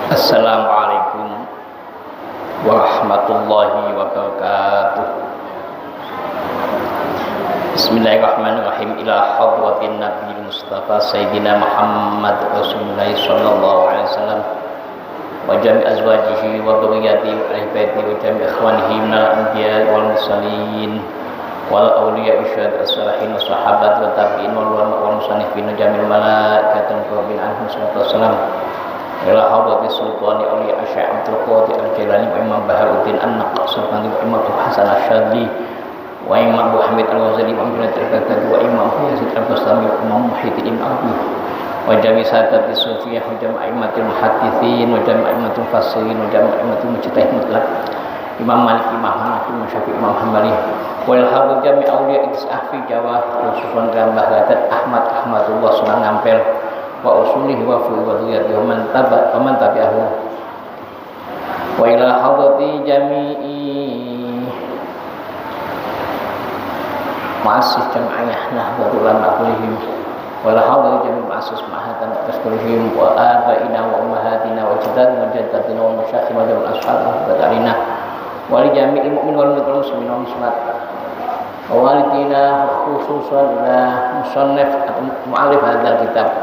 Assalamualaikum warahmatullahi wabarakatuh. Bismillahirrahmanirrahim. Ila hadratin Nabi Mustafa Sayyidina Muhammad Rasulullah sallallahu alaihi wasallam wa jami' azwajihi wa dhurriyyatihi wa ahli baitihi wa jami' ikhwanihi minal anbiya'i wal mursalin wal awliya'i syuhada'i as-salihin wa sahabat wa tabi'in wal ulama wal musannifin jamil malaikatin rabbin anhum sallallahu ila hadratis sultani awliya Syekh Abdul Qadir Al-Jailani wa Imam Baharuddin An-Naqshbandi wa Imam Hasan Asy-Syadzili wa Imam Abu Hamid Al-Ghazali wa Imam Al-Baghdadi wa Imam Yazid Al-Bastami wa Imam Muhyiddin Arabi wa jami' sadati sufiyah wa jami' a'immatul muhadditsin wa jami' a'immatul mufassirin wa jami' a'immatul mujtahid mutlaq Imam Malik, Imam Hanafi, Imam Syafi'i, Imam Hambali wal hadr jami' awliya Is'ah fi Jawa khususan gambar Hadat Ahmadullah Sunan Ngampel wa usulihi wa fi wadhiyati wa man tabi'ahu wa ila hadrati jami'i ma'asis jam'iyah nahdlatul ulama kullihim wa ila hadrati jami'i ma'asis ma'hatan taskulihim wa abaina wa ummahatina wa jaddadina wa jaddatina wa masyakhina wa jami'il ashab wa badalina wa li jami'il mu'min wal muslimin wal muslimat wa walidina khususan ila musannif atau mu'allif hadzal kitab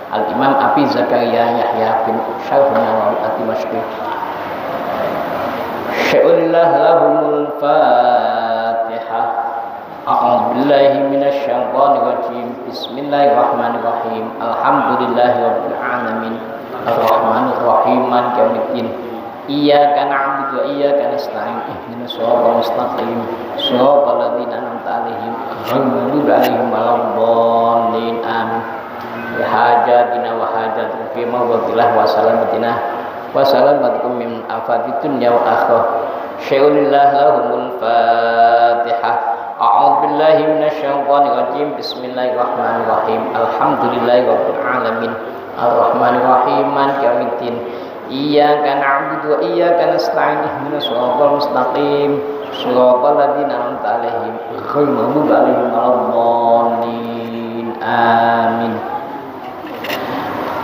Al-Imam Abi Zakaria Yahya bin Syaraf Nawawi Ad-Dimashqi. Sya'ulillah lahumul Fatihah. A'udzu billahi minasy syaithanir rajim. Bismillahirrahmanirrahim. Alhamdulillahirabbil alamin. Arrahmanir rahim. Maliki yaumiddin. Iyyaka na'budu wa iyyaka nasta'in. Ihdinas siratal mustaqim. Shiratal ladzina an'amta 'alaihim ghairil maghdubi 'alaihim waladdallin. Amin. Hajatina wa hajatul fi mawadilah wa salamatina wa salamatikum min afati dunya wa akhirah. Sya'ulillah lahumul Fatihah. A'udzu billahi minasy syaithanir rajim. Bismillahirrahmanirrahim. Alhamdulillahi rabbil alamin. Arrahmanir rahim. Maliki yaumiddin. Iyyaka na'budu wa iyyaka nasta'in. Ihdinas siratal mustaqim. Shiratal ladzina an'amta 'alaihim ghairil maghdubi 'alaihim waladdallin. Amin.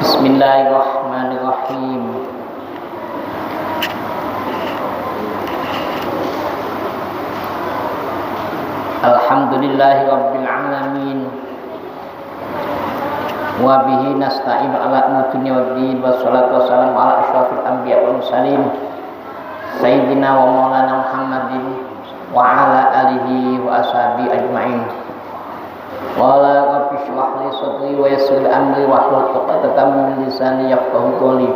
Bismillahirrahmanirrahim. Alhamdulillahi rabbil alamin. Wa bihi nasta'in ala umuri dunya waddin wassalatu wassalamu ala asyrafil anbiya wal mursalin sayyidina wa maulana Muhammadin wa ala alihi wa ashabihi ajma'in. Qala rabbi shrah li sadri wa yassir li amri wahlul 'uqdatam min lisani yafqahu qawli.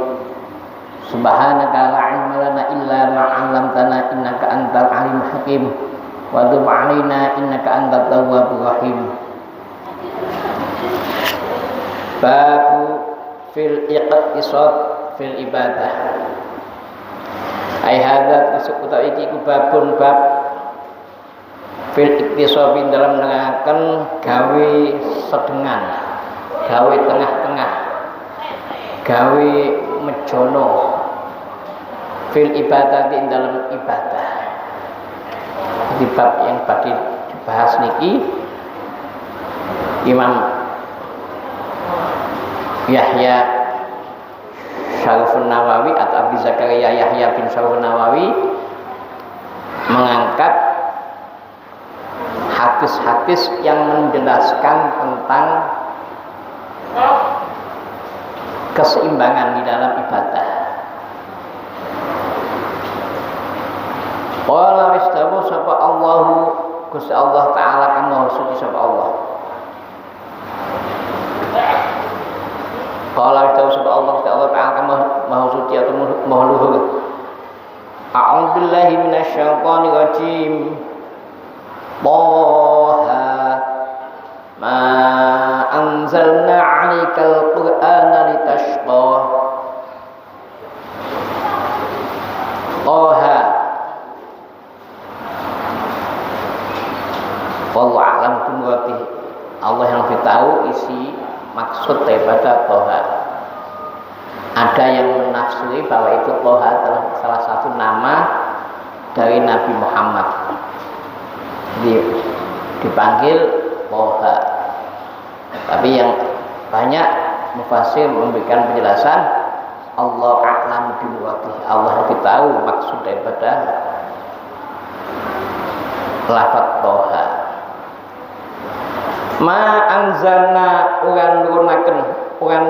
Subhanaka la 'ilma lana illa ma 'allamtana innaka antal alimul hakim. Wa tub 'alaina innaka antat tawwabur rahim. Babu fil iqtisad fil ibadah. Ai hadza kusuk iki babun bab fil iktisobin dalam menerangkan gawe sedengan, gawe tengah-tengah, gawe mejono fil ibadah di dalam ibadah. Di bab yang tadi dibahas niki Imam Yahya Syarafun Nawawi atau Abi Zakaria Yahya bin Syarafun Nawawi mengangkat hadis-hadis yang menjelaskan tentang keseimbangan di dalam ibadah. Qala istawa sapa Allahu Gusti Allah taala kan maha suci sapa Allah. Qala istawa sapa Allah Gusti Allah taala kan maha suci atau maha luhur. A'udzu billahi minasy syaithanir rajim. Taha ma anzalna 'alaikal qur'ana litashqa. Taha wallahu a'lam bimuradi. Allah yang lebih tahu isi maksud daripada Taha. Ada yang menafsiri bahwa itu Taha adalah salah satu nama dari Nabi Muhammad. Dipanggil Taha. Tapi yang banyak mufassir memberikan penjelasan Allah a'lam bimuratih. Allah lebih tahu maksud daripada lafaz Toha. Ma anzalna uran nurunaken uran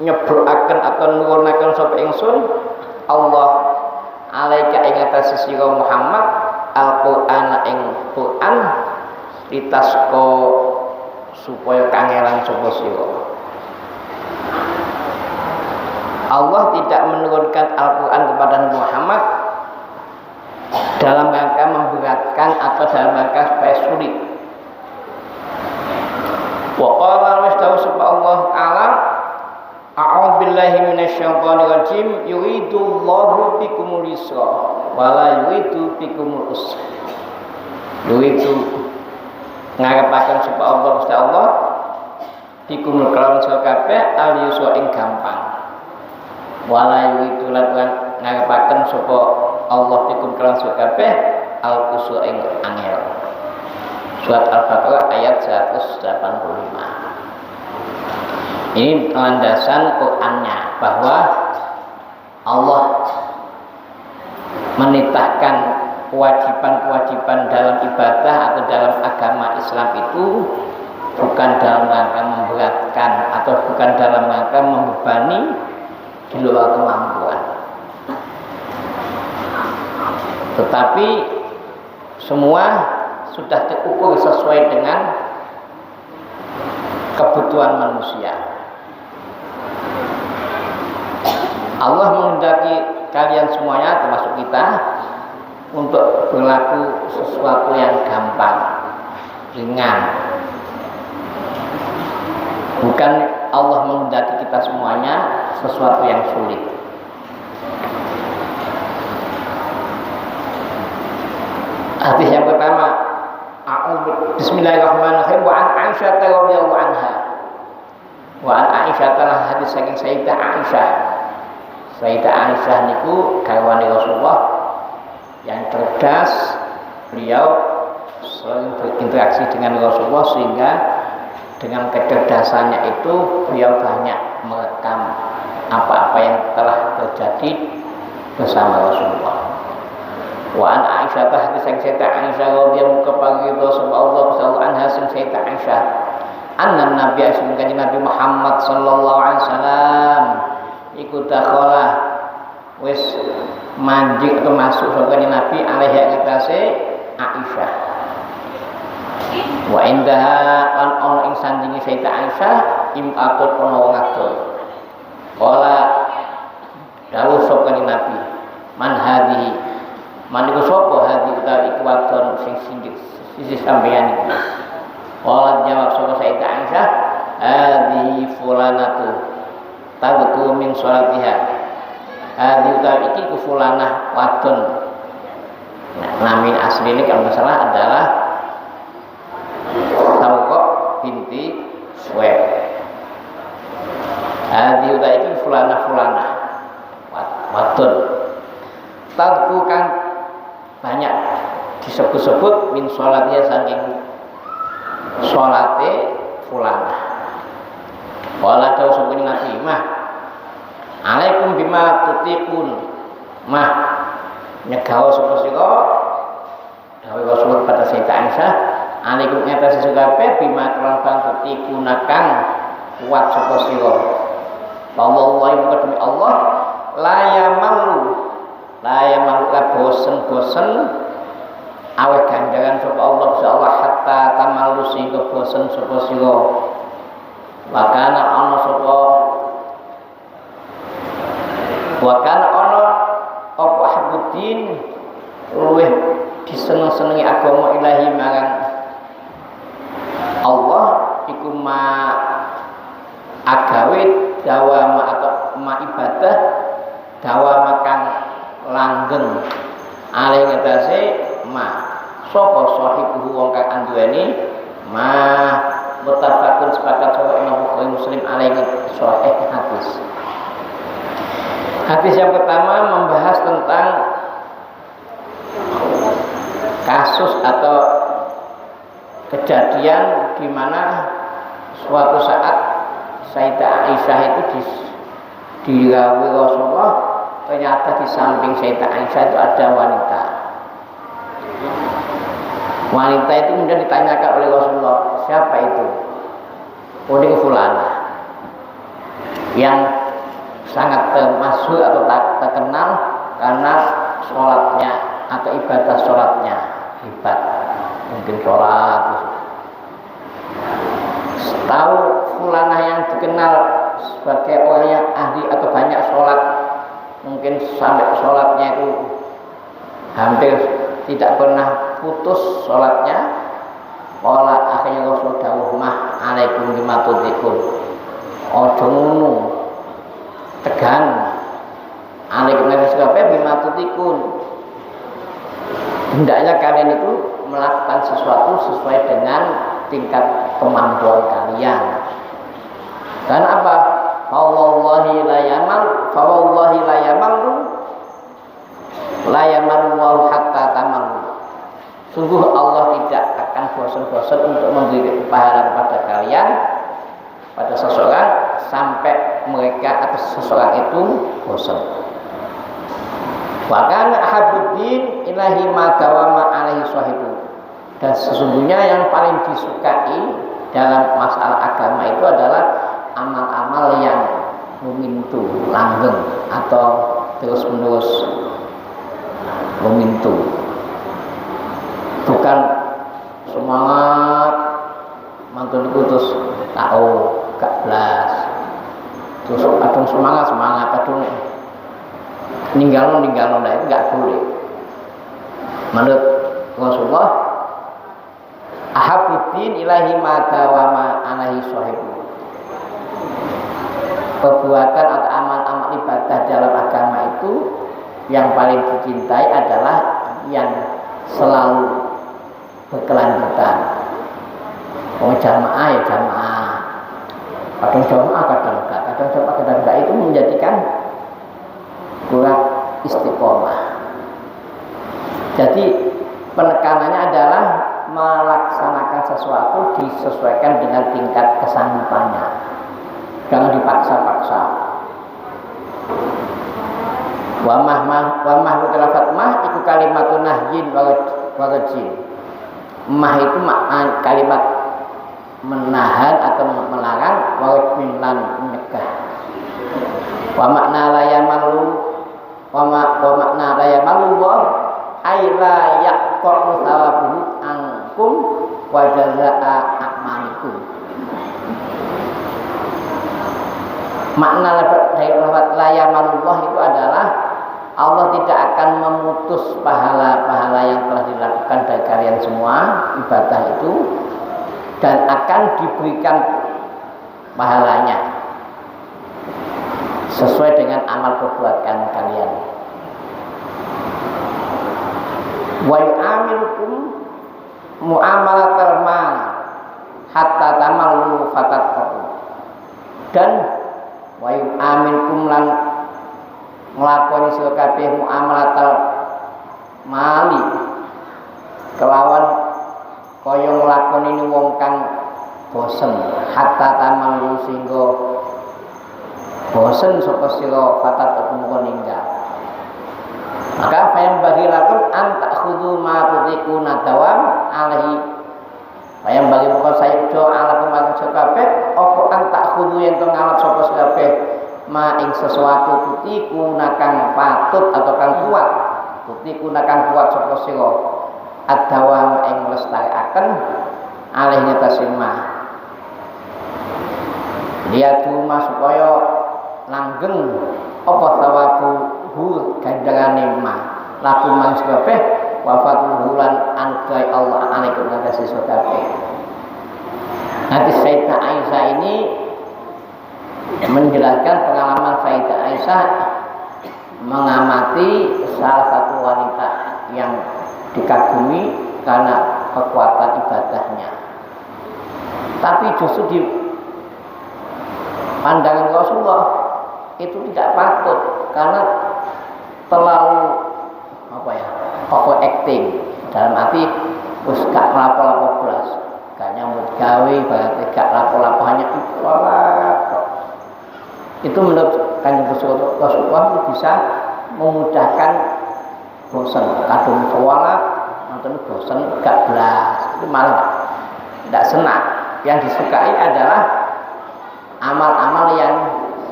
nyebrokaken atau nurunaken sapa ingsun Allah alaika ing atase sira Muhammad Al-Qur'an ing Qur'an litasko supaya kangelan sapa sira. Allah tidak menurunkan Al-Qur'an kepada Muhammad dalam rangka memberatkan atau dalam rangka supaya sulit. Wa qala wasdahu subhanallah ta'ala a'udzu billahi minasyaitonir rajim yuridullahu bikumul yusra wa la yuridu bikumul usra. Yuridu ngarepaken supaya Allah Gusti Allah bikumul kelawan sira kabeh al yusra ing gampang. Wa la yuridu lan ngarepaken supaya Allah bikum kelawan sira kabeh al usra ing angel. Surat Al-Baqarah ayat 185. Ini landasan Qur'annya bahwa Allah menitahkan kewajiban-kewajiban dalam ibadah atau dalam agama Islam itu bukan dalam rangka memberatkan atau bukan dalam rangka membebani di luar kemampuan, tetapi semua sudah terukur sesuai dengan kebutuhan manusia. Allah menghendaki kalian semuanya termasuk kita untuk berlaku sesuatu yang gampang, ringan. Bukan Allah menghendaki kita semuanya sesuatu yang sulit. Hadis yang pertama, Bismillahirrahmanirrahim. Wa an Aisyah radhiyallahu anha. Wa an Aisyah telah hadis saking Sayyidah Aisyah. Sayyidah Aisyah niku garwane Rasulullah yang cerdas. Beliau sering berinteraksi dengan Rasulullah sehingga dengan kecerdasannya itu beliau banyak merekam apa-apa yang telah terjadi bersama Rasulullah. Wa an Aisyah hadis sing Sayyidah Aisyah radhiyallahu anha sapa Allah sallallahu anha sing Sayyidah Aisyah anna Nabi asing kanjeng Nabi Muhammad sallallahu alaihi wasallam iku dakhala wis manjing atau masuk sapa Nabi alaihi ngatasi Aisyah. Wa indaha lan ana ing sandinge Sayyidah Aisyah im'atun ana wong adol. Qala dawuh sapa Nabi man hadhihi maniku sapa hadi utawi iku wadon sing sisi sampeyan iki. Wala jawab sapa Sayyidah Aisyah, hadi fulanatu tabtu min sholatiha. Hadi utawi iki ku fulanah wadon. Namin asli ini kalau nggak salah adalah Tawqah binti Suwaid. Hadi utawi iki fulanah wadon. Tabtu kan banyak disebut-sebut min sholatnya saking sholate fulanah. Wala dawu sapa Nabi mah alaikum bima tutiqun mah nyegawa sapa sira dawuh Rasul pada Sayyidah Aisyah alaikum ngatasi kabeh bima kelawan tutiqunakan kuat sapa sira. Wallahi demi Allah la yamalu bosen aweh ganjaran sapa Allah insyaallah hatta tamalu sehingga bosen sapa sira. Wakana ana apa habuddin luweh diseneng-senengi agama ilahi marang Allah iku ma agawe dawama atau ma ibadah dawama kang langgeng alih ngatasi ma sapa sahibu wong kang anduweni ma mutafakun sepakat sapa Imam Bukhari Muslim alaihi sahih hadis. Hadis yang pertama membahas tentang kasus atau kejadian di mana suatu saat Sayyidah Aisyah itu Dirawi Rasulullah, ternyata di samping Sayyidah Aisyah itu ada wanita. Wanita itu kemudian ditanyakan oleh Rasulullah, siapa itu? Oh, ini fulana yang sangat termasuk atau terkenal karena sholatnya atau ibadah sholatnya hebat, mungkin sholat. Tahu fulana yang dikenal sebagai orang yang ahli atau banyak sholat, mungkin sampai sholatnya itu hampir tidak pernah putus sholatnya. Wala akhirnya Rasul dawuh mah alaikum bima tudikun, ojo ngono tegang alaikum bima tudikun. Hendaknya kalian itu melakukan sesuatu sesuai dengan tingkat kemampuan kalian. Dan apa? Fawallahi la yamal wa hatta tamal. Sungguh Allah tidak akan bosan-bosan untuk memberi pahala kepada kalian, pada seseorang sampai mereka atau seseorang itu bosan. Bahkan habuddin ilahi ma dawama alaihi sahibu. Dan sesungguhnya yang paling disukai dalam masalah agama itu adalah amal-amal yang memintu, langgeng atau terus-menerus memintu. Bukan semangat mantun terus tahu gak belas. Terus kadang semangat, kadang ninggal, nah itu gak boleh. Menurut Rasulullah, ahabuddin ilahi ma dawama alaihi sahibu. Perbuatan atau amal-amal ibadah dalam agama itu yang paling dicintai adalah yang selalu berkelanjutan. Jamaah ya jamaah, kadang jamaah kadang enggak, itu menjadikan kurang istiqomah. Jadi penekanannya adalah melaksanakan sesuatu disesuaikan dengan tingkat kesanggupannya, jangan dipaksa-paksa. Wa mahmu lafaz mah itu kalimatun nahyin wa rajin. Mah itu makna kalimat menahan atau melarang, wa rajin lan menyegah. Wa makna la yamalu wa ay la yaqulu thawabuhu ankum wa jazaa a'malikum. Makna lafaz la yamalullah itu adalah Allah tidak akan memutus pahala-pahala yang telah dilakukan dari kalian semua ibadah itu, dan akan diberikan pahalanya sesuai dengan amal perbuatan kalian. Wa yu'amilukum muamalatal mal hatta tamallu fatatqu. Dan wa yu'amilukum lan nglakoni sira kabeh muamalatal mali kelawan kaya nglakoni wong kang bosen hatta tamallu singgo bosen sapa sira fatat mung ninggal. Maka fayam bagi lakum anta khudu ma tudikuna dawam alaihi. Fayam bagi pokok saya do ala kemarin kabeh apa anta khudu yang to ngalat sapa kabeh ma ing sesuatu tutiku nakang patut atau kang kuat. Tutiku nakang kuat sapa sira ad-dawam ing lestariaken alaihi tasimma. Lihat rumah supaya langgeng apa sawabu ganjarane mah laku mang kabeh wafatul hulan ankai Allah alaikum ngatasi kabeh. Nanti Sayyidah Aisyah ini menjelaskan pengalaman Sayyidah Aisyah mengamati salah satu wanita yang dikagumi karena kekuatan ibadahnya, tapi justru di pandangan Rasulullah itu tidak patut karena terlalu acting dalam arti wis gak lapo-lapo blas, gak nyambut gawe, berarti gak lapo-lapo hanya sholat. Itu menurut Kanjeng Rasulullah itu bisa memudahkan bosan, kadung sholat nonton bosan gak belas, itu malah tidak senang. Yang disukai adalah amal-amal yang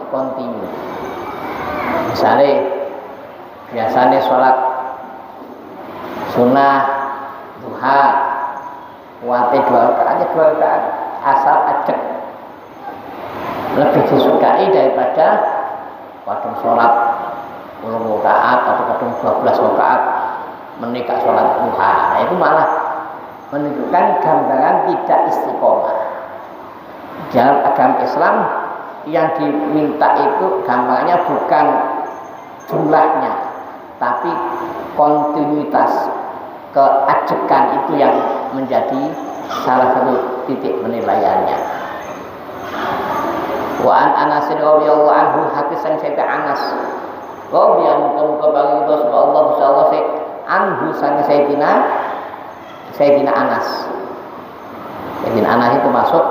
kontinu. Misalnya biasanya sholat sunnah duha wate 2 rakaat asal ajek lebih disukai daripada kadung sholat 10 rakaat atau kadung 12 rakaat menikah sholat duha. Nah, itu malah menunjukkan gambaran tidak istiqomah. Dalam agama Islam yang diminta itu gambarnya bukan jumlahnya, tapi kontinuitas, keajekan itu yang menjadi salah satu titik penilaiannya. Wa an Anas radhiyallahu anhu, hadis yang saya Anas radhiyallahu anhu bagi Allah insyaallah anhu sang Sayyidina Anas. Sayyidina Anas itu masuk,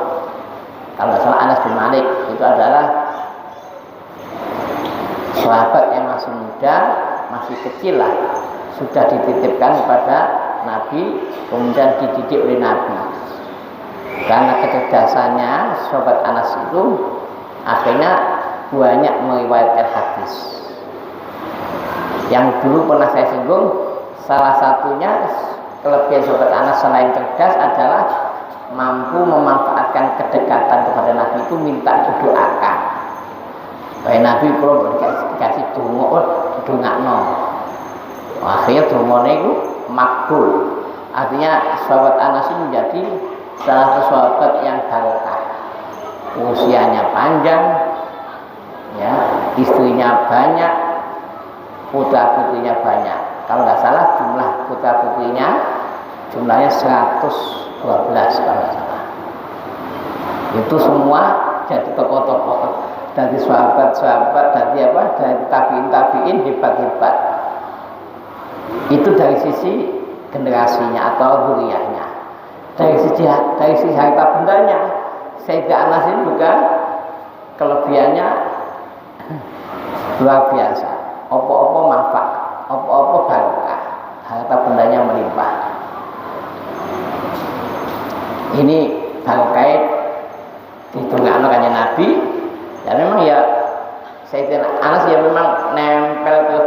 kalau nggak salah Anas bin Malik itu adalah sahabat yang masih muda, masih kecil lah, sudah dititipkan kepada Nabi, kemudian dididik oleh Nabi. Karena kecerdasannya sahabat Anas itu akhirnya banyak meriwayatkan hadis. Yang dulu pernah saya singgung, salah satunya kelebihan sahabat Anas selain cerdas adalah mampu memanfaatkan kedekatan kepada Nabi itu minta didoakan. Kayak Nabi kalau dikasih dongakno, akhirnya dongane itu makbul. Artinya sahabat Anas ini menjadi salah satu sahabat yang barokah. Usianya panjang, ya, istrinya banyak, putra putrinya banyak. Kalau nggak salah jumlah putra putrinya jumlahnya 112 kalau nggak salah. Itu semua jadi tokoh-tokoh, dari sahabat-sahabat, dari tabiin hebat-hebat. Itu dari sisi generasinya atau zuriyahnya. Dari sisi harta bendanya, Sayyidina Anas ini juga kelebihannya luar biasa. Opo-opo manfaat, opo-opo barokah, harta bendanya melimpah. Ini barokah ditunggu kanjeng Nabi. Dan memang ya Sayyidina Anas ya memang nempel terus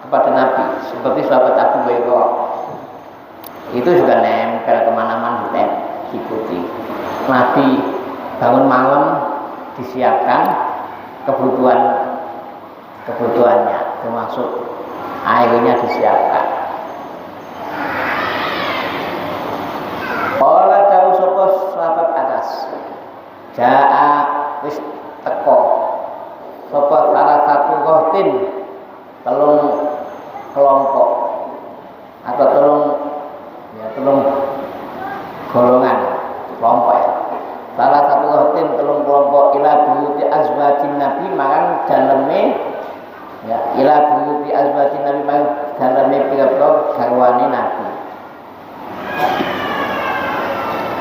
kepada Nabi, seperti sahabat Abu Hurairah itu juga nempel kemana-mana, diikuti. Nabi bangun malam disiapkan kebutuhannya, termasuk airnya disiapkan. Ola tahu sapa sahabat atas jaa wis teko sapa salah satu rohtin telung kelompok atau telung golongan kelompok ya. Salah satu rohtin telung kelompok ila buyuti azwajin Nabi marang daleme ya, ila buyuti azwajin Nabi marang daleme pira-pira garwane Nabi.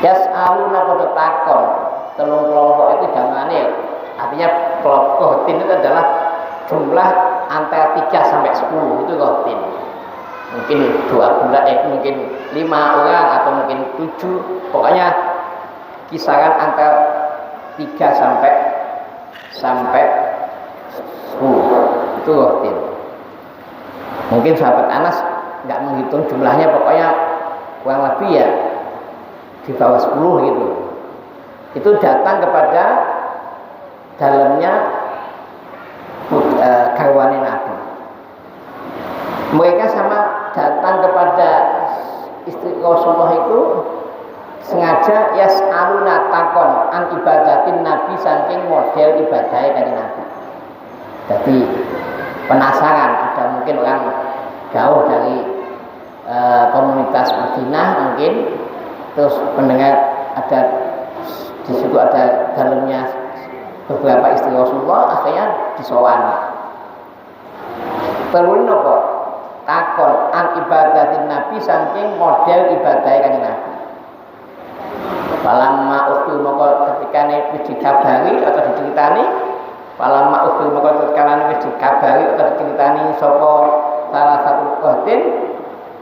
Yas'aluna pada takon telung kelompok itu gamane, artinya kelompok rohtin itu adalah jumlah antara 3 sampai 10 itu rohtin. Mungkin 2 bulan, mungkin 5 orang atau mungkin 7, pokoknya kisaran antara 3 sampai 10 itu rohtin. Mungkin sahabat Anas nggak menghitung jumlahnya, pokoknya kurang lebih ya di bawah 10 gitu. Itu datang kepada dalamnya garwane Nabi. Mereka sama datang kepada istri Rasulullah itu sengaja yas'aluna takon an ibadatin Nabi saking model ibadahnya kanjeng Nabi. Jadi penasaran, ada mungkin orang jauh dari komunitas Madinah mungkin, terus mendengar ada di situ ada dalamnya beberapa istri Rasulullah, akhirnya disowan. Terus nopo takon an ibadatin Nabi saking model ibadahnya kanjeng Nabi. Falamma ukhtu moko ketika dikabari atau diceritani Falamma ukhbil maka tatkala wis dikabari utawa diceritani sapa salah satu wahtin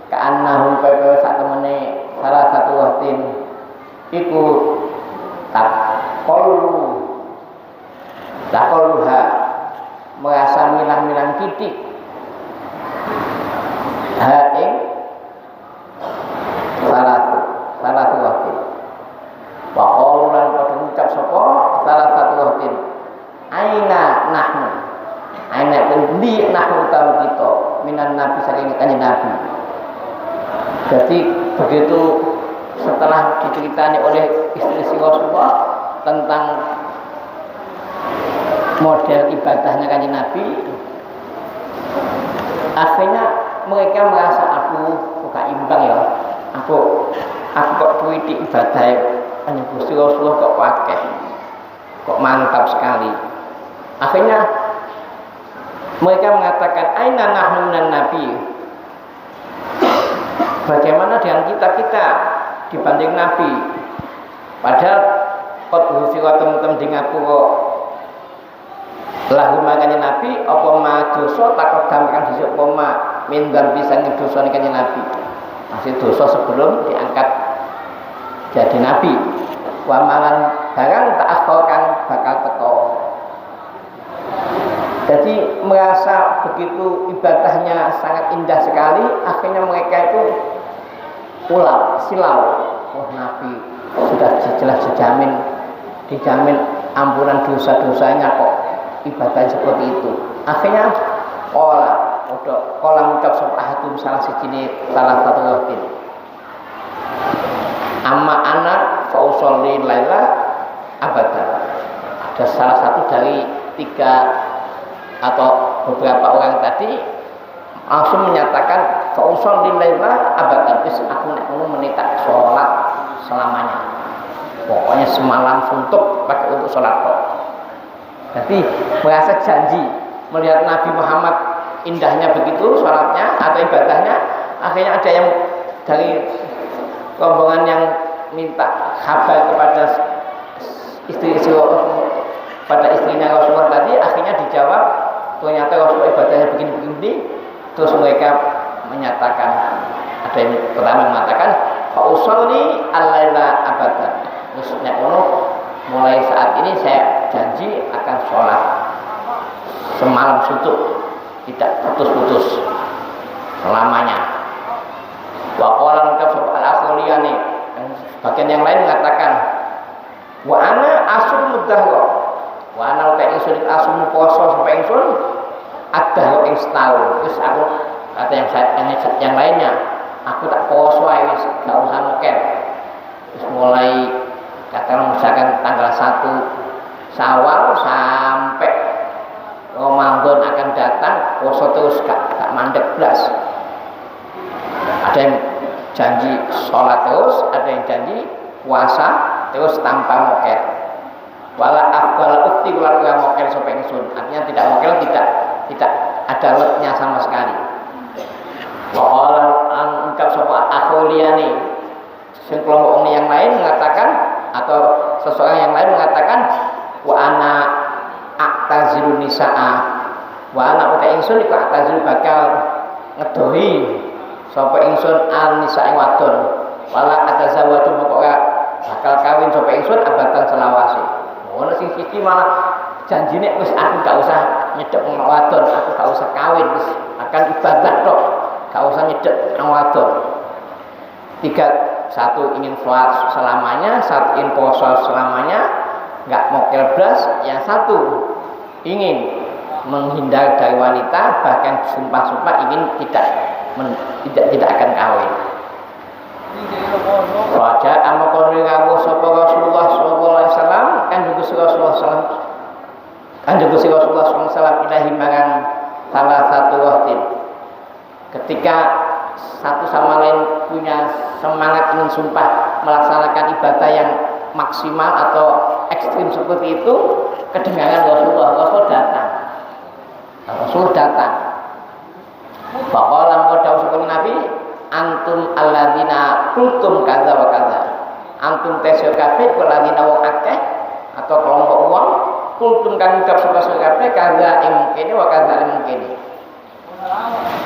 ka'annahum kaya sak temene salah satu wahtin iku takoluha merasa milang-milang titik ing salah satu wahtin wa qawlan padha ngucap sapa salah satu wahtin aina nahnu di nahnu tahu kita minan nabi saking kanjeng nabi. Jadi begitu setelah diceritani oleh istri Rasulullah tentang model ibadahnya kanjeng nabi, akhirnya mereka merasa aku gak imbang ya, aku kok tuwiti ibadah kanjeng Gusti Rasulullah kok akeh, kok mantap sekali. Akhirnya mereka mengatakan aina nahnu minan nabi, bagaimana dengan kita dibanding nabi? Padahal qad husira temen-temen di ngapura lahu makanya nabi apa ma dosa takodam kan dhisik apa ma mindan bisa ngedosa kanjeng nabi, masih dosa sebelum diangkat jadi nabi. Wa malan barang tak akhirkan bakal teko. Jadi merasa begitu ibadahnya sangat indah sekali, akhirnya mereka itu silau. Oh nabi sudah jelas dijamin ampunan dosa-dosanya kok ibadah seperti itu. Akhirnya kolam ucap sopahatu salah satu wahtin amma anak fausolli laila abadan. Ada salah satu dari 3 atau beberapa orang tadi langsung menyatakan fausolli laila abadan, wis aku nek ngono menita sholat selamanya, pokoknya semalam suntuk pakai untuk sholat kok. Jadi merasa janji melihat Nabi Muhammad indahnya begitu sholatnya atau ibadahnya. Akhirnya ada yang dari rombongan yang minta kabar kepada istrinya Rasulullah tadi, akhirnya dijawab ternyata Rasulullah ibadahnya begini-begini. Terus mereka menyatakan, ada yang pertama mengatakan fa usolli al-laila abadan, terus mulai saat ini saya janji akan sholat semalam suntuk, tidak putus-putus selamanya. Wa qala al-akhliyani, bagian yang lain mengatakan wa ana asum mudahra, wa ana ta ingsun asum poso sampai ingsun ada ing setahun. Terus aku kata yang lainnya, aku tak poso ae wis gak usah mokel. Terus mulai katakan misalkan tanggal 1 Syawal sampai Ramadan akan datang, poso terus gak mandek blas. Ada yang janji sholat terus, ada yang janji puasa terus tanpa mokel. Wala ukti kula mokel sampai ingsun. Artinya tidak mokel, tidak ada letnya sama sekali. Wa qala an ungkap sapa akhuliyani, sing kelompok yang lain mengatakan atau seseorang yang lain mengatakan wa ana a'tazilu nisaa, wa ana uta ingsun iku a'tazilu bakal ngedohi sapa ingsun al nisaa wadon, wala atazawwaju pokoke bakal kawin sapa ingsun abatan selawase. Ono sing siji malah janjine wis aku gak usah nyedhek wong wadon, aku gak usah kawin, wis akan ibadah tok, gak usah nyedhek wong wadon. 1 ingin sholat selamanya, 1 ingin puasa selamanya, nggak mokel blas. Yang 1 ingin menghindar dari wanita, bahkan sumpah-sumpah ingin tidak akan kawin. Raja amakon rawuh sapa Rasulullah sallallahu alaihi wasallam kanjeng Rasulullah sallallahu ilahi marang salah satu wahtin. Ketika satu sama lain punya semangat ingin sumpah melaksanakan ibadah yang maksimal atau ekstrim seperti itu, kedengaran Rasul datang. Faqala mengkodau seperti Nabi, antum alladzina kultum kadza wa kadza. Antum tesyo kabeh alladzina wong akeh atau kelompok wong kultum kang ucap sapa kabeh kadza ing kene wa kadza ing kene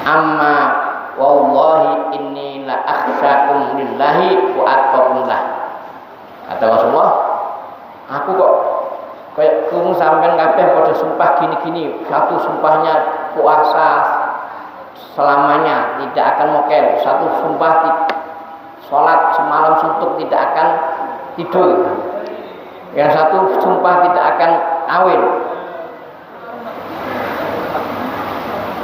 amma wallahi inni la akhsyakum lillahi wa attaqum lah. Kata Rasulullah, aku kok kayak kamu sampean kabeh pada sumpah gini-gini, satu sumpahnya puasa selamanya tidak akan mokel, satu sumpah sholat semalam suntuk tidak akan tidur, yang satu sumpah tidak akan awin.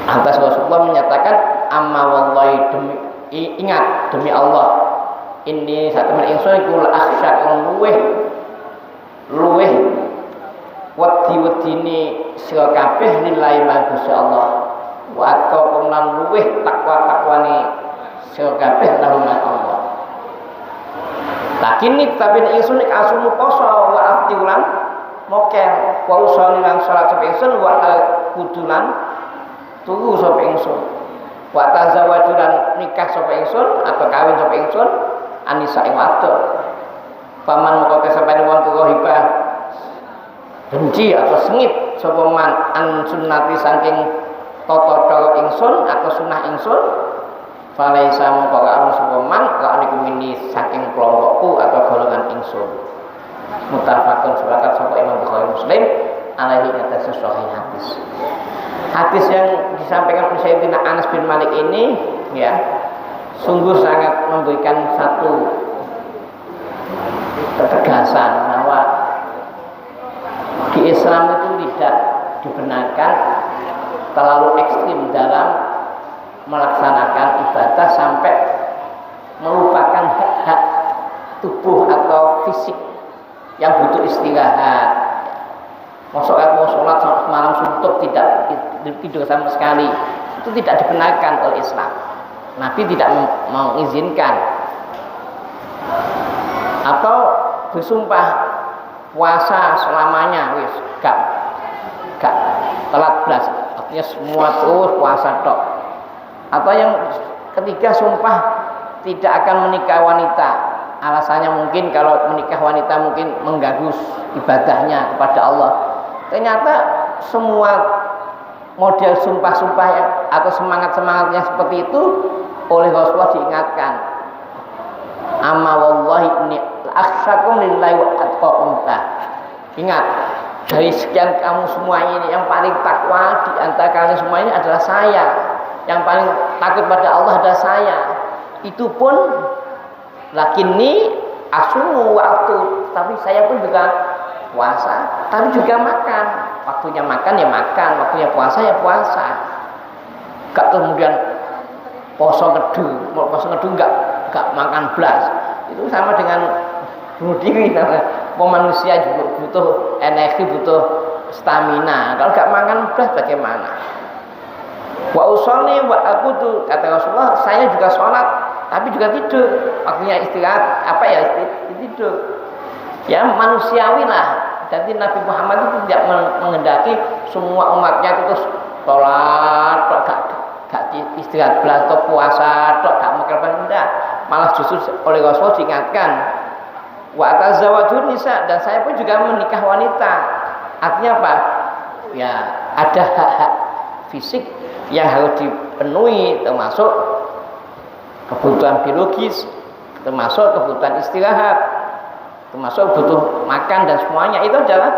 Atas Rasulullah menyatakan amma wallahi demi ingat demi Allah ini satu men ingsun iku akhsyak luweh wedi-wedine sira kabeh lillahi Gusti Allah wa attaqum lan luweh takwa-takwane sira kabeh lahum Allah. Lakini tapi ingsun nek asune poso wa aftiulan mokel wa usali lan salat sapa ingsun wa kudulan turu sapa ingsun wa tazawajulan nikah sapa ingsun atau kawin sapa ingsun anisa ing wadon paman moko kesapane wong tuwa hibah benci atau sengit sapa man an sunnati saking tata cara ingsun atau sunah ingsun falaisa moko ora sapa man la niku mini saking kelompokku atau golongan ingsun. Muttafaqun sepakat sapa Imam Bukhari Muslim alaihi atas sahih hadis. Hadis yang disampaikan oleh Sayyidina Anas bin Malik ini ya sungguh sangat memberikan satu ketegasan bahwa di Islam itu tidak dibenarkan terlalu ekstrim dalam melaksanakan ibadah sampai melupakan hak-hak tubuh atau fisik yang butuh istirahat. Masuk mau sholat malam suntuk tidak tidur sama sekali, itu tidak dibenarkan oleh Islam. Nabi tidak mengizinkan. Atau bersumpah puasa selamanya wis gak telat belas, artinya semua terus puasa tok. Atau yang ketiga sumpah tidak akan menikah wanita, alasannya mungkin kalau menikah wanita mungkin mengganggu ibadahnya kepada Allah. Ternyata semua model sumpah-sumpah yang atau semangat-semangatnya seperti itu oleh Rasulullah diingatkan. Amma wallahi inni akhsyakum lillahi wa atqakum. Ingat, dari sekian kamu semua ini yang paling takwa di antara kalian semua ini adalah saya. Yang paling takut pada Allah adalah saya. Itu pun lakinni asumu waktu, tapi saya pun juga puasa, tapi juga makan. Waktunya makan ya makan, waktunya puasa ya puasa. Gak kemudian poso ngedu gak makan belas. Itu sama dengan bunuh diri. Manusia juga butuh energi, butuh stamina. Kalau gak makan belas bagaimana? Wa usolli wa aqutu, kata Rasulullah, saya juga sholat tapi juga tidur. Waktunya istirahat apa ya tidur. Ya manusiawi lah. Jadi Nabi Muhammad itu tidak menghendaki semua umatnya itu sholat, gak istirahat belas atau puasa, gak makan enggak. Malah justru oleh Rasul diingatkan wa tazawwajun nisa, dan saya pun juga menikah wanita. Artinya apa? Ya ada hak-hak fisik yang harus dipenuhi, termasuk kebutuhan biologis, termasuk kebutuhan istirahat, termasuk butuh makan dan semuanya. Itu adalah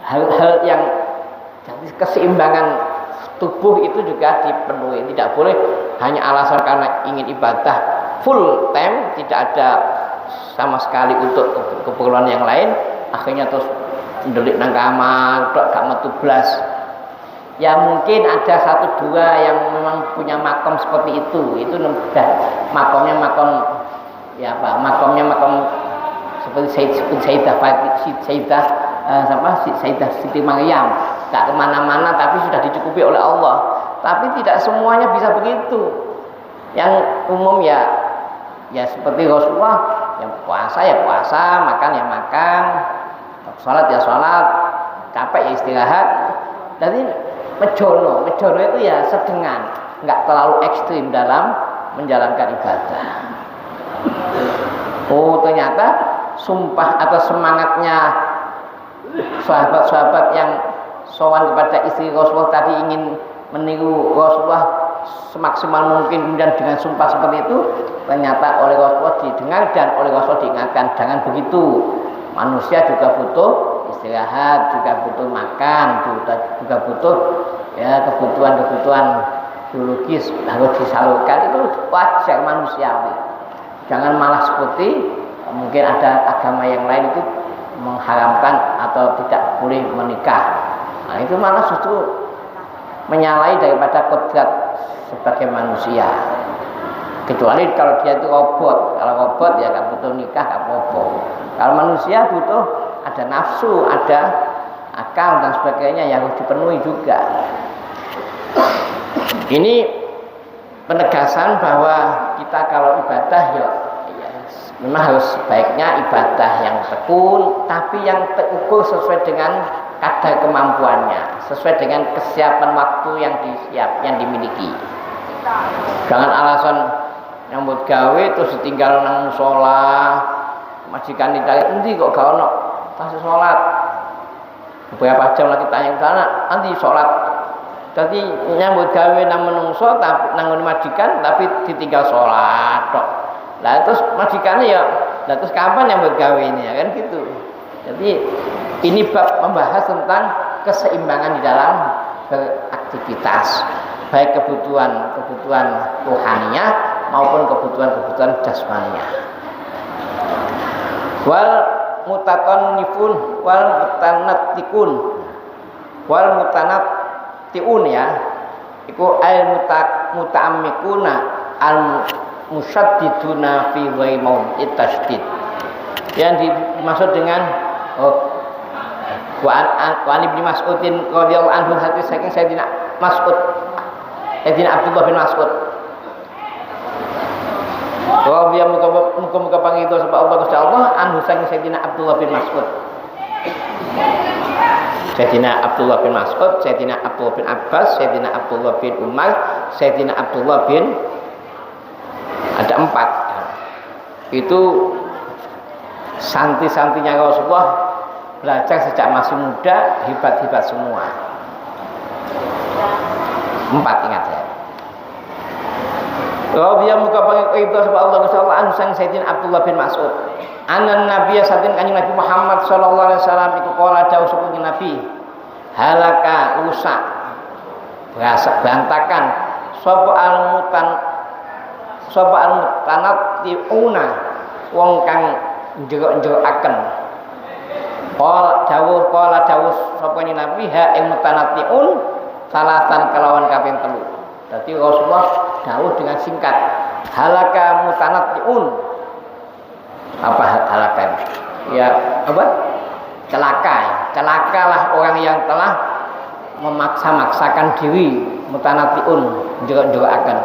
hal-hal yang jadi keseimbangan tubuh itu juga dipenuhi. Tidak boleh hanya alasan karena ingin ibadah full time, tidak ada sama sekali untuk keperluan yang lain, akhirnya terus mendelik nang kamar, gak metu blas. Ya mungkin ada satu dua yang memang punya makom seperti itu sudah makomnya makom ya apa? Makomnya makom seperti Sayyidah Siti Maryam, tak kemana-mana tapi sudah dicukupi oleh Allah. Tapi tidak semuanya bisa begitu. Yang umum ya seperti Rasulullah, yang puasa ya puasa, makan ya makan, sholat ya sholat, capek ya istirahat. Jadi mejono itu ya sedengan, nggak terlalu ekstrim dalam menjalankan ibadah. Oh ternyata sumpah atau semangatnya sahabat-sahabat yang sowan kepada istri Rasulullah tadi ingin meniru Rasulullah semaksimal mungkin, kemudian dengan sumpah seperti itu, ternyata oleh Rasulullah didengar dan oleh Rasulullah diingatkan, jangan begitu. Manusia juga butuh istirahat, juga butuh makan, juga butuh ya kebutuhan biologis harus disalurkan, itu wajar manusiawi. Jangan malah seperti mungkin ada agama yang lain itu mengharamkan atau tidak boleh menikah. Nah, itu malah justru menyalahi daripada kodrat sebagai manusia. Kecuali kalau dia itu robot. Kalau robot ya nggak butuh nikah, nggak apa-apa. Kalau manusia butuh ada nafsu, ada akal dan sebagainya yang harus dipenuhi juga. Ini penegasan bahwa kita kalau ibadah ya memang harus sebaiknya ibadah yang tekun, tapi yang terukur sesuai dengan kadar kemampuannya, sesuai dengan kesiapan waktu yang dimiliki. Jangan alasan nyambut gawe terus ditinggal nang musala, majikan ditarik endi kok gak ono pas salat. Beberapa jam lagi tanya ke sana, nanti salat. Jadi nyambut gawe nang menungso tapi nang majikan tapi ditinggal salat tok. Lah terus majikannya ya, lah terus kapan nyambut gawe ini ya kan gitu. Jadi ini bab membahas tentang keseimbangan di dalam beraktivitas, baik kebutuhan rohaniah maupun kebutuhan jasmaniah. Wal mutatannifun wal mutanattikun wal mutanattiun ya, iku al muta'ammikuna al musyaddiduna fi ghairi mawdi'it tasydid. Yang dimaksud dengan Wa Ibnu Mas'udin radhiyallahu anhu, hadis saking Sayyidina Mas'ud, Sayyidina Abdullah bin Mas'ud. Radhiyallahu muga-muga pangito sapa Allah Gusti Allah anhu saking Sayyidina Abdullah bin Mas'ud. Sayyidina Abdullah bin Mas'ud, Sayyidina Abdullah bin Abbas, Sayyidina Abdullah bin Umar, Sayyidina Abdullah bin, ada 4. Itu santri-santrinya Rasulullah, belajar sejak masih muda, hebat-hebat semua. 4 ingat ya. Radhiyallahu muka panggil itu sebab Allah Gusti Allah anhu sang Sayyidina Abdullah bin Mas'ud. Anan Nabi satin kanjeng Nabi Muhammad sallallahu alaihi wasallam iku qala dawuh sapa Nabi, halaka rusak berantakan sapa al-mutanatti'una wong kang njero-njeroaken. Qala dawuh sapa Nabi ha ing mutanatti'un salatan kelawan kaping 3. Dadi Rasulullah dawuh dengan singkat, halaka mutanatti'un. Apa halaka? Ya, apa? Celakalah orang yang telah memaksa-maksakan diri, mutanatti'un, njero-njeroaken.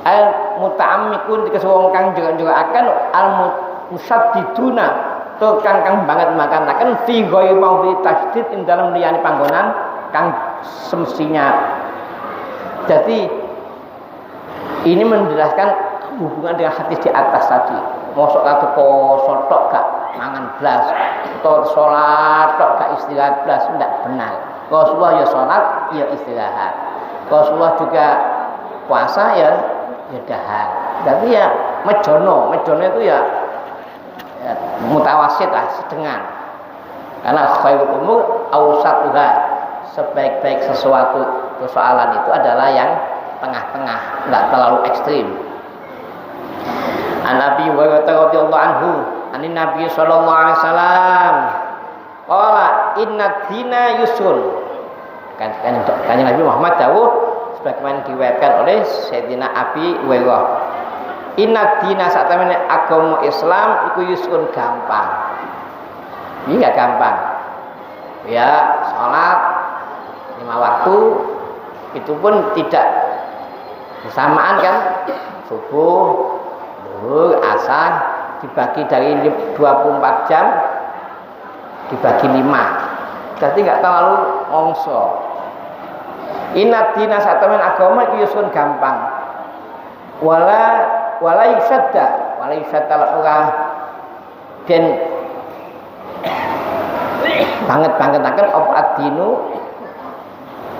Al muta'ammikun dikese wong kang njero-njeroaken, al musaddiduna tur kang banget makanaken fi ghairi maudhi tasydid ing dalam liyane panggonan kang semestinya. Jadi ini menjelaskan hubungan dengan hadis di atas tadi. Mosok kate poso tok gak mangan blas, atau salat tok gak istirahat blas, ndak benar. Rasulullah ya salat, ya istirahat. Rasulullah juga puasa ya dahar. Jadi ya mejono itu ya mutawasit lah, sedang. Karena khairul umur awsatuha, sebaik-baik sesuatu persoalan itu adalah yang tengah-tengah, enggak terlalu ekstrim. An Nabi radhiyallahu anhu, anin Nabi sallallahu alaihi wasallam qala inna dina yusrun. Kan Nabi Muhammad dawuh sebagaimana diriwayatkan oleh Sayyidina Abi Hurairah. Inna dina sak temene agama Islam iku yusrun gampang. Ini enggak gampang. Ya, salat 5 waktu itu pun tidak bersamaan kan? Subuh, zuhur, asar dibagi dari 24 jam dibagi 5. Jadi enggak terlalu mongso. Inna dina sak temene agama iku yusrun gampang. Wala yusadda ora den banget-bangetaken apa adinu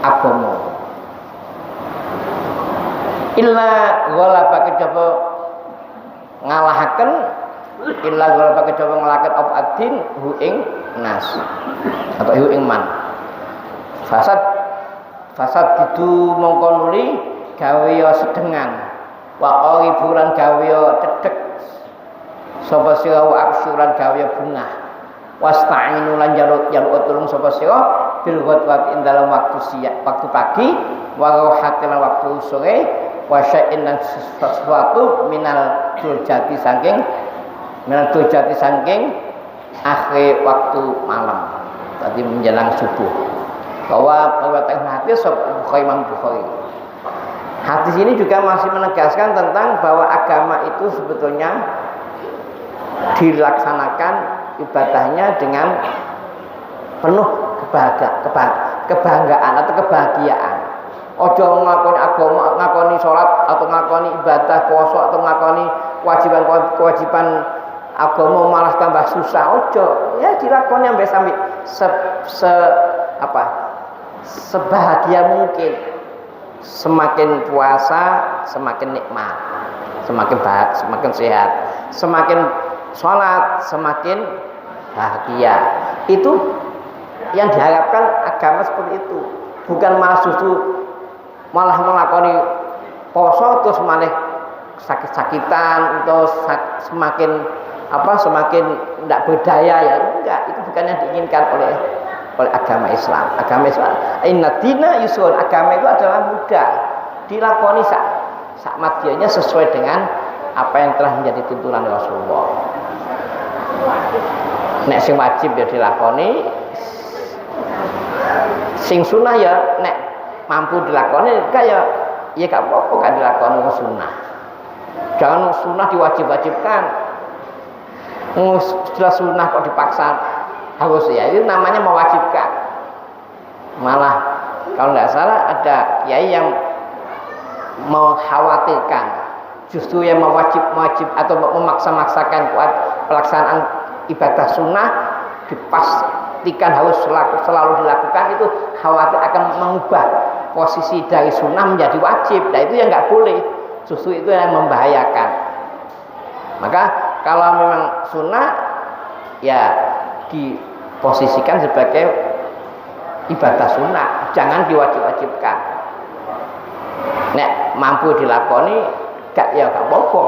agama. Illa ghalaba kejaba ngalahaken illa ghalaba kejaba ngalahaken apa adin hu ing nas atau hu ing man. Fasad itu mongko nuli gawe sedengan wa qariburan gawe cedhek sapa sira wa absyuran gawe bunga wasta'inu lan jaluk tulung sapa sira bil ghadwat ing dalam waktu siang waktu pagi wa rohatil waktu sore wa syai'in lan sesuatu minal durjati saking akhir waktu malam tadi menjelang subuh. Bahwa hadis Imam Bukhari. Hadis ini juga masih menegaskan tentang bahwa agama itu sebetulnya dilaksanakan ibadahnya dengan penuh kebanggaan atau kebahagiaan. Ojo ngakoni agama, ngakoni sholat atau ngakoni ibadah puasa atau ngakoni kewajiban agama malah tambah susah. Ojo ya dilakoni sampai sebahagia mungkin. Semakin puasa semakin nikmat, semakin sehat, semakin sholat semakin bahagia. Itu yang diharapkan agama seperti itu, bukan malah melakoni poso terus malah sakit-sakitan atau semakin tidak berdaya ya enggak. Itu bukan yang diinginkan oleh agama Islam. Agama Islam inna dina yusrun, agama itu adalah mudah dilakoni sak madiyanya sesuai dengan apa yang telah menjadi tuntunan Rasulullah. Nek sing wajib ya dilakoni, sing sunah ya nek mampu dilakoni kaya ya gak apa-apa gak dilakoni sunah. Jangan sunah diwajib-wajibkan. Setelah sunah kok dipaksa harus ya, itu namanya mewajibkan. Malah kalau tidak salah ada kiai yang mengkhawatirkan, justru yang mewajib atau memaksa-maksakan pelaksanaan ibadah sunnah dipastikan harus selalu dilakukan, itu khawatir akan mengubah posisi dari sunnah menjadi wajib. Nah itu yang nggak boleh, justru itu yang membahayakan. Maka kalau memang sunnah ya diposisikan sebagai ibadah sunnah, jangan diwajib-wajibkan. Nek mampu dilakoni gak ya gak apa-apa.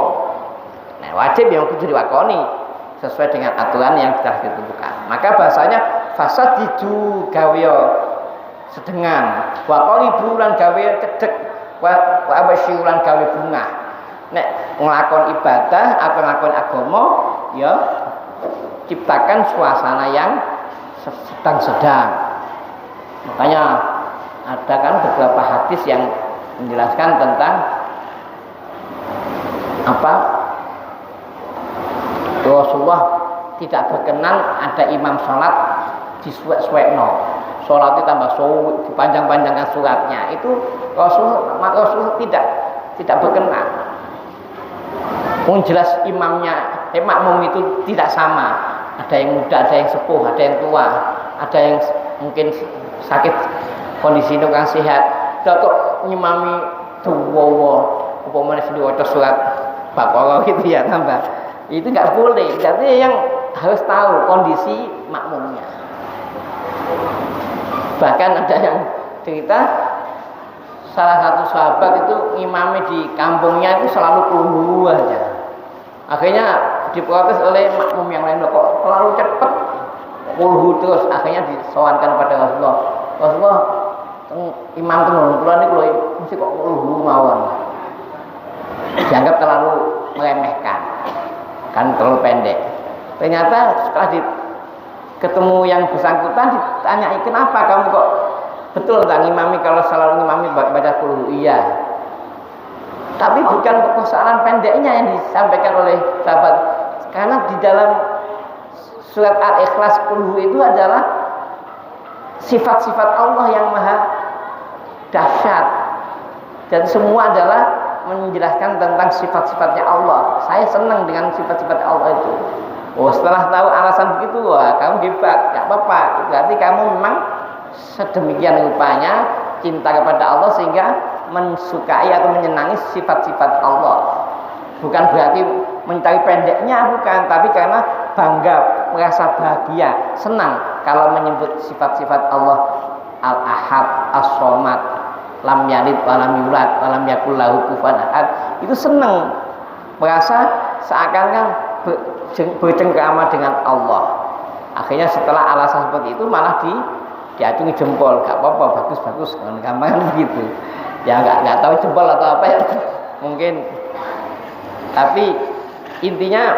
Nek wajib yang kudu dilakoni sesuai dengan aturan yang telah ditentukan. Maka bahasanya fasadidu gawe sedengan, wa qalibulan gawe cedhek, wa absyuran gawe bunga. Nek nglakon ibadah atau nglakon agama ya ciptakan suasana yang sedang-sedang. Makanya ada kan beberapa hadis yang menjelaskan tentang Rasulullah tidak berkenan ada imam sholat disuwek-suwekno. Sholatnya tambah suwek, dipanjang-panjangkan suratnya. Itu Rasulullah tidak berkenan. Jelas imamnya, makmum itu tidak sama. Ada yang muda, ada yang sepuh, ada yang tua, ada yang mungkin sakit, kondisi tukang sehat. Kok nyimami tuwa, upamanya diwaca surat Baqarah gitu ya tambah. Itu nggak boleh. Jadi yang harus tahu kondisi makmumnya. Bahkan ada yang cerita salah satu sahabat itu ngimami di kampungnya itu selalu kelulu aja. Akhirnya diprotes oleh makmum yang lain, kok terlalu cepat kulhu terus. Akhirnya disowankan pada Rasulullah imam tenun kula niku lho mesti kok kulhu mawon. Dianggap terlalu meremehkan, kan terlalu pendek. Ternyata setelah ketemu yang bersangkutan ditanyai, kenapa kamu kok betul tak ngimami, kalau selalu ngimami baca kulhu? Iya. Tapi bukan persoalan pendeknya yang disampaikan oleh sahabat, karena di dalam surat Al-Ikhlas kulhu itu adalah sifat-sifat Allah yang maha dahsyat, dan semua adalah menjelaskan tentang sifat-sifatnya Allah. Saya senang dengan sifat-sifat Allah itu. Oh, setelah tahu alasan begitu, wah kamu hebat, nggak apa-apa. Berarti kamu memang sedemikian rupanya cinta kepada Allah sehingga mensukai atau menyenangi sifat-sifat Allah. Bukan berarti mencari pendeknya, bukan, tapi karena bangga, merasa bahagia, senang kalau menyebut sifat-sifat Allah, Al-Ahad, As-Somad, lam yalid walam yulad walam yakul lahu kufuwan ahad. Itu senang, merasa seakan-akan bercengkrama dengan Allah. Akhirnya setelah alasan seperti itu malah diacungi jempol, gak apa-apa, bagus gampang begitu ya, nggak tahu jempol atau apa ya mungkin, tapi intinya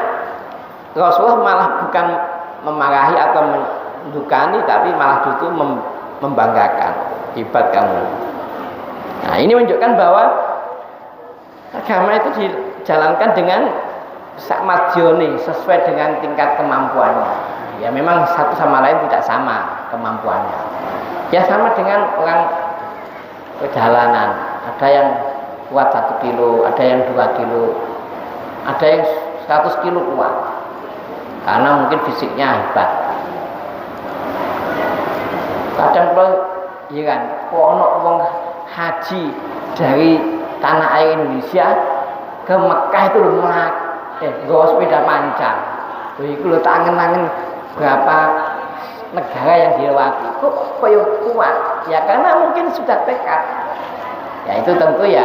Rasulullah malah bukan memarahi atau mendukani, tapi malah justru membanggakan, hebat kamu. Nah, ini menunjukkan bahwa agama itu dijalankan dengan sakmadjone, sesuai dengan tingkat kemampuannya. Ya memang satu sama lain tidak sama kemampuannya. Ya sama dengan orang perjalanan, ada yang kuat 1 kilo, ada yang 2 kilo, ada yang 100 kilo kuat, karena mungkin fisiknya hebat. Kadang kalau ya kan, ono wong haji dari tanah air Indonesia ke Mekah itu gawa sepeda panjang. Iku lho tak angen-angen berapa negara yang dilewati. Kok koyo kuat? Ya karena mungkin sudah tekad. Ya itu tentu ya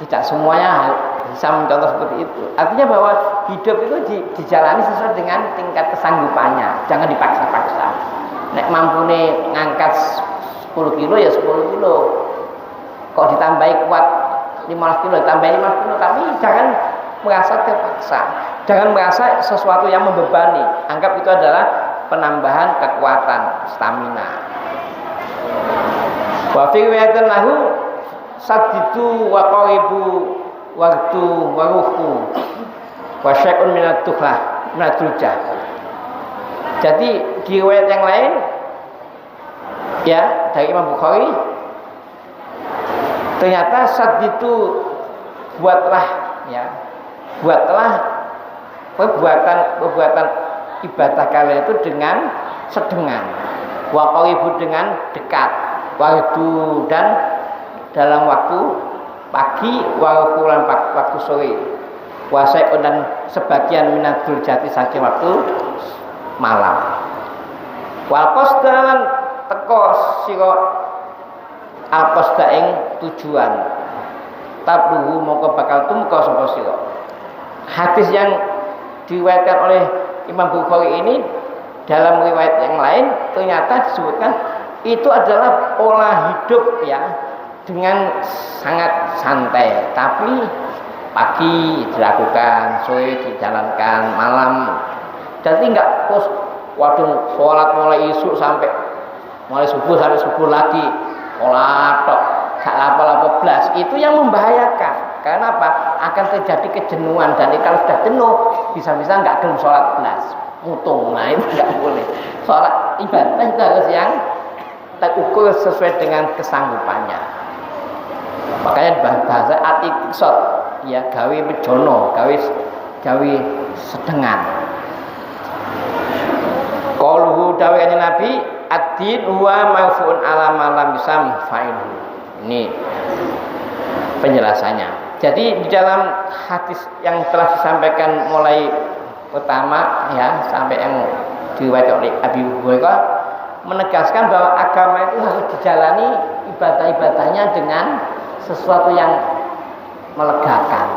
tidak semuanya bisa mencontoh seperti itu. Artinya bahwa hidup itu dijalani sesuai dengan tingkat kesanggupannya. Jangan dipaksa-paksa. Nek mampune ngangkat 10 kilo ya 10 kilo. Kok ditambahi kuat 15 kilo, tambahi 15 kilo, tapi jangan merasa terpaksa, jangan merasa sesuatu yang membebani. Anggap itu adalah penambahan kekuatan, stamina. Wa fi riwayatin lahu saddidu wa qaribu waktu waruhu wa syai'un minat tuhlah minat rujah. Jadi di riwayat yang lain ya dari Imam Bukhari, ternyata saddidu buatlah perbuatan ibadah kalian itu dengan sedengan, wa qaribu dengan dekat, waktu dan dalam waktu pagi, waktu waktu sore, wasai dan sebagian minatul jati saking waktu malam. Wal qasdan teko sira al-qasda ing tujuan, tabluhu mongko bakal tumeka sapa sira. Hadis yang diriwayatkan oleh Imam Bukhari ini dalam riwayat yang lain ternyata disebutkan itu adalah pola hidup ya, dengan sangat santai, tapi pagi dilakukan, sore dijalankan, malam. Jadi enggak waduh sholat mulai isuk sampai mulai subuh sampai subuh lagi sholat tok, gak lapo-lapo blas. Itu yang membahayakan. Karena apa? Akan terjadi kejenuhan, dan kalau sudah jenuh bisa-bisa nggak gelem sholat belas, mutung. Nah itu nggak boleh. Sholat ibadah itu harus yang terukur sesuai dengan kesanggupannya. Makanya bahasa atiqsot ya, gawe bejono, gawe sedengan. Qauluhu dawe kanjeng Nabi ad-din huwa marfu'un ala malam bisam fa'iluhu. Ini penjelasannya. Jadi di dalam hadis yang telah disampaikan mulai pertama ya sampai yang diriwayatkan oleh Abi Hurairah menegaskan bahwa agama itu harus dijalani ibadah-ibadahnya dengan sesuatu yang melegakan.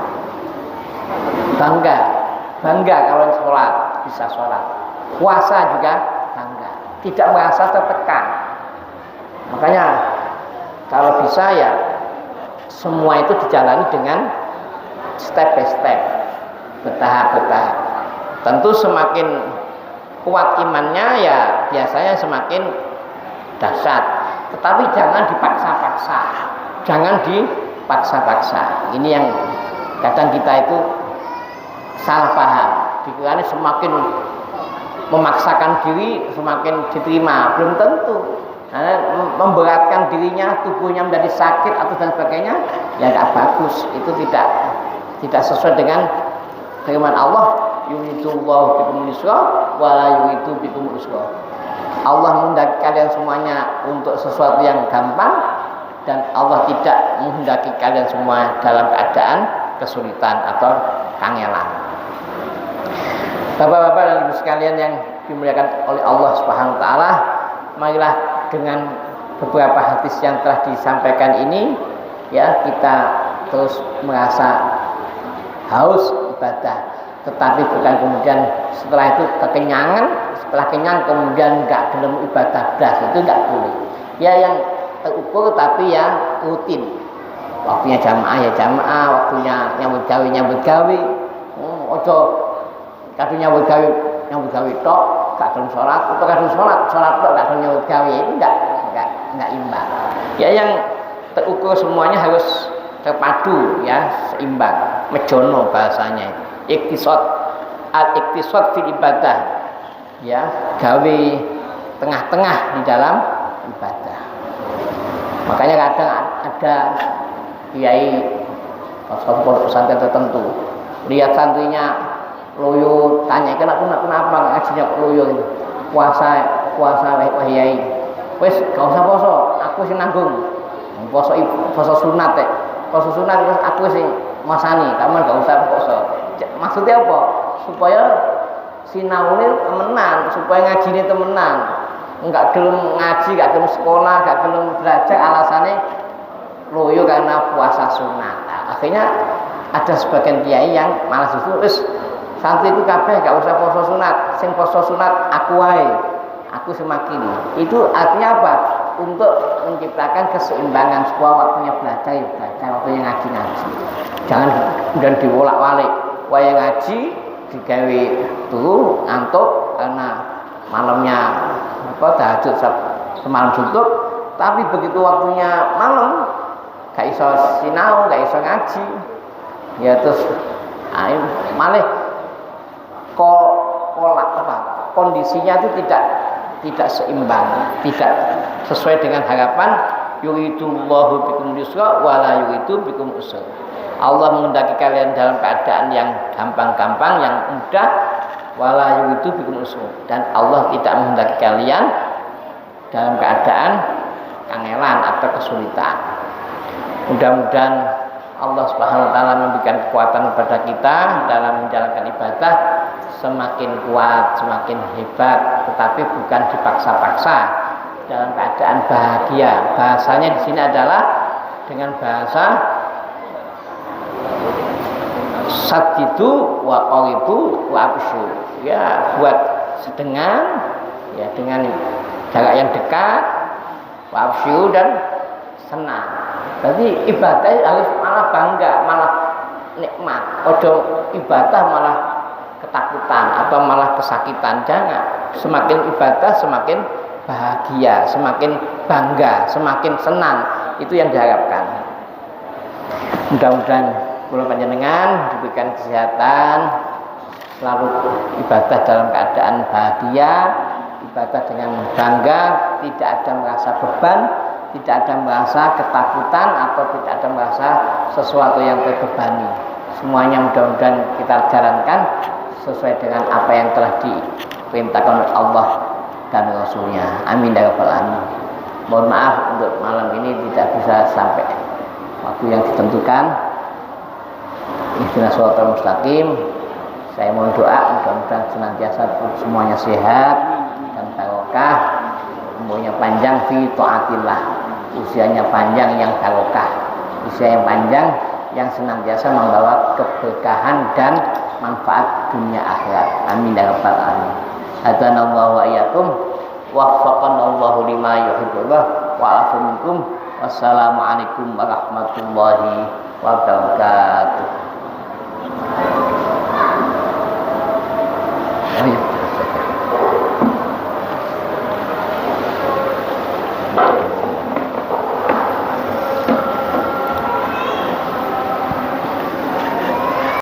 Bangga kalau sholat bisa sholat, puasa juga bangga, tidak merasa tertekan. Makanya kalau bisa ya semua itu dijalani dengan step by step, bertahap-bertahap. Tentu semakin kuat imannya ya biasanya semakin dahsyat. Tetapi jangan dipaksa-paksa. Jangan dipaksa-paksa. Ini yang kadang kita itu salah paham. Dikiranya semakin memaksakan diri semakin diterima, belum tentu. Nah, memberatkan dirinya, tubuhnya menjadi sakit atau dan sebagainya, ya tidak bagus. Itu tidak sesuai dengan firman Allah. yuridullahu bikumul yusra wa la yuridu bikumul usra. Allah menghendaki kalian semuanya untuk sesuatu yang gampang, dan Allah tidak menghendaki kalian semua dalam keadaan kesulitan atau kangelan. Bapak-bapak dan ibu sekalian yang dimuliakan oleh Allah Subhanahu wa taala, marilah dengan beberapa hadis yang telah disampaikan ini ya, kita terus merasa haus ibadah, tetapi bukan kemudian setelah itu kekenyangan, setelah kenyang kemudian enggak gelem ibadah belas, itu enggak boleh. Ya yang terukur tapi ya rutin. Waktunya jamaah ya jamaah, waktunya nyambut gawe. Ojo kadung nyambut gawe tok, gak gelem salat, atau kadung salat tok gak gelem nyambut gawe, itu enggak imbang. Ya yang terukur semuanya harus terpadu ya, seimbang, mejono bahasanya. Iktisad, al-iktisad fil ibadah. Ya, gawe tengah-tengah di dalam ibadah. Makanya kadang ada kiai pondok pesantren tertentu, lihat santrinya loyo, tanya kenapa ngajinya kok loyo itu, puasa kiai, wes gak usah poso, aku sing nanggung, poso sunat aku sing masani, kamu gak usah poso. Maksudnya apa? Supaya sinaune temenan, supaya ngajine temenan. Enggak gelem ngaji, enggak gelem sekolah, enggak gelem belajar, alasannya loyo karena puasa sunat. Nah, akhirnya ada sebagian kiai yang malah justru wis santri itu kabeh enggak usah poso sunat, sing poso sunat aku wae. Aku semakin. Itu artinya apa? Untuk menciptakan keseimbangan, supaya waktunya belajar ya belajar, waktunya ngaji. Jangan kemudian diwolak-walik. Waya ngaji digawe turu ngantuk karena malamnya tahajud semalam suntuk, tapi begitu waktunya malam gak iso sinau, gak iso ngaji, ya terus malah kondisinya itu tidak seimbang, tidak sesuai dengan harapan. Yuridullahu bikum yusra wa la yuridu bikum usra. Allah menghendaki kalian dalam keadaan yang gampang-gampang, yang mudah, wala yuridu bikum usra, dan Allah tidak menghendaki kalian dalam keadaan kangelan atau kesulitan. Mudah-mudahan Allah Subhanahu wa taala memberikan kekuatan kepada kita dalam menjalankan ibadah, semakin kuat, semakin hebat, tetapi bukan dipaksa-paksa, dalam keadaan bahagia. Bahasanya di sini adalah dengan bahasa sadidu wa qaribu wa absyu. Ya, buat sedengan ya, dengan jarak yang dekat, wa absyu, dan senang. Jadi ibadah harus malah bangga, malah nikmat. Ojo ibadah malah ketakutan atau malah kesakitan. Jangan. Semakin ibadah semakin bahagia, semakin bangga, semakin senang. Itu yang diharapkan. Mudah-mudahan kula panjenengan diberikan kesehatan, selalu ibadah dalam keadaan bahagia, ibadah dengan bangga, tidak ada merasa beban, tidak ada merasa ketakutan, atau tidak ada merasa sesuatu yang terbebani. Semuanya mudah-mudahan kita jalankan sesuai dengan apa yang telah diperintahkan oleh Allah dan Rasulnya. Amin ya rabbal alamin. Mohon maaf untuk malam ini tidak bisa sampai waktu yang ditentukan. Ihdinas shiratal mustaqim. Saya mohon doa mudah-mudahan senantiasa semuanya sehat dan barokah, umurnya panjang fi taatillah, usianya panjang yang barokah, usia yang panjang yang senantiasa membawa keberkahan dan manfaat dunia akhirat. Amin ya rabbal alamin. Hadanallahu wa iyyakum waffaqanallahu lima yuhibbullah wa afu minkum. Wassalamualaikum warahmatullahi wabarakatuh.